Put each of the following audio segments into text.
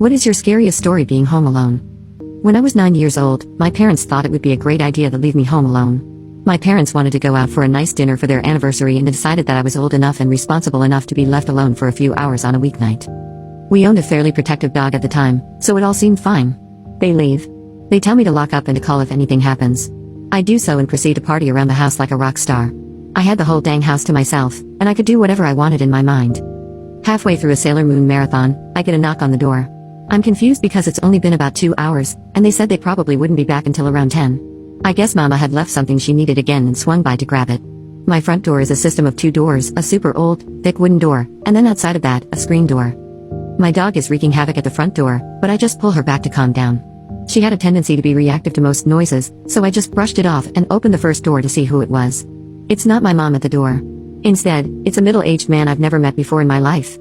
What is your scariest story being home alone? When I was 9 years old, my parents thought it would be a great idea to leave me home alone. My parents wanted to go out for a nice dinner for their anniversary and decided that I was old enough and responsible enough to be left alone for a few hours on a weeknight. We owned a fairly protective dog at the time, so it all seemed fine. They leave. They tell me to lock up and to call if anything happens. I do so and proceed to party around the house like a rock star. I had the whole dang house to myself, and I could do whatever I wanted in my mind. Halfway through a Sailor Moon marathon, I get a knock on the door. I'm confused because it's only been about 2 hours, and they said they probably wouldn't be back until around 10. I guess Mama had left something she needed again and swung by to grab it. My front door is a system of 2 doors, a super old, thick wooden door, and then outside of that, a screen door. My dog is wreaking havoc at the front door, but I just pull her back to calm down. She had a tendency to be reactive to most noises, so I just brushed it off and opened the first door to see who it was. It's not my mom at the door. Instead, it's a middle-aged man I've never met before in my life.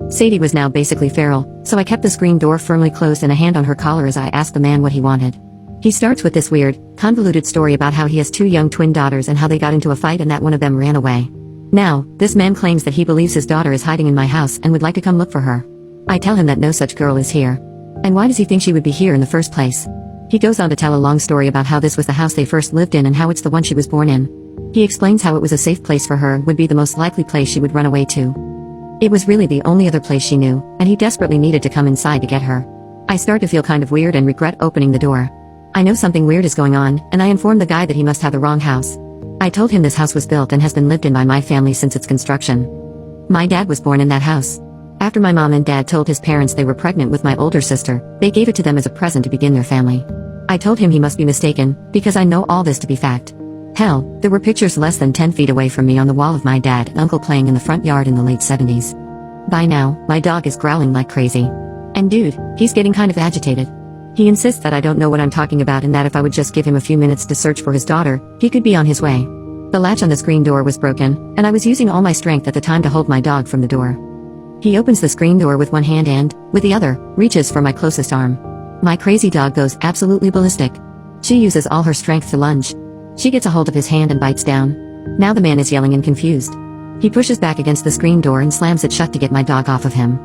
Sadie was now basically feral, so I kept the screen door firmly closed and a hand on her collar as I asked the man what he wanted. He starts with this weird, convoluted story about how he has 2 young twin daughters and how they got into a fight and that one of them ran away. Now, this man claims that he believes his daughter is hiding in my house and would like to come look for her. I tell him that no such girl is here. And why does he think she would be here in the first place? He goes on to tell a long story about how this was the house they first lived in and how it's the one she was born in. He explains how it was a safe place for her and would be the most likely place she would run away to. It was really the only other place she knew, and he desperately needed to come inside to get her. I start to feel kind of weird and regret opening the door. I know something weird is going on, and I inform the guy that he must have the wrong house. I told him this house was built and has been lived in by my family since its construction. My dad was born in that house. After my mom and dad told his parents they were pregnant with my older sister, they gave it to them as a present to begin their family. I told him he must be mistaken, because I know all this to be fact. Hell, there were pictures less than 10 feet away from me on the wall of my dad and uncle playing in the front yard in the late 70s. By now, my dog is growling like crazy. And dude, he's getting kind of agitated. He insists that I don't know what I'm talking about and that if I would just give him a few minutes to search for his daughter, he could be on his way. The latch on the screen door was broken, and I was using all my strength at the time to hold my dog from the door. He opens the screen door with one hand and, with the other, reaches for my closest arm. My crazy dog goes absolutely ballistic. She uses all her strength to lunge. She gets a hold of his hand and bites down. Now the man is yelling and confused. He pushes back against the screen door and slams it shut to get my dog off of him.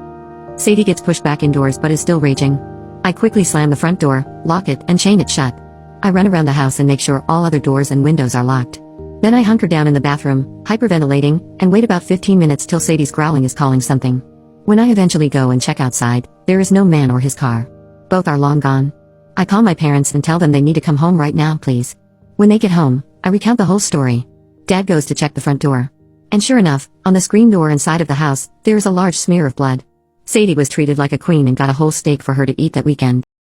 Sadie gets pushed back indoors but is still raging. I quickly slam the front door, lock it, and chain it shut. I run around the house and make sure all other doors and windows are locked. Then I hunker down in the bathroom, hyperventilating, and wait about 15 minutes till Sadie's growling is calling something. When I eventually go and check outside, there is no man or his car. Both are long gone. I call my parents and tell them they need to come home right now, please. When they get home, I recount the whole story. Dad goes to check the front door. And sure enough, on the screen door inside of the house, there is a large smear of blood. Sadie was treated like a queen and got a whole steak for her to eat that weekend.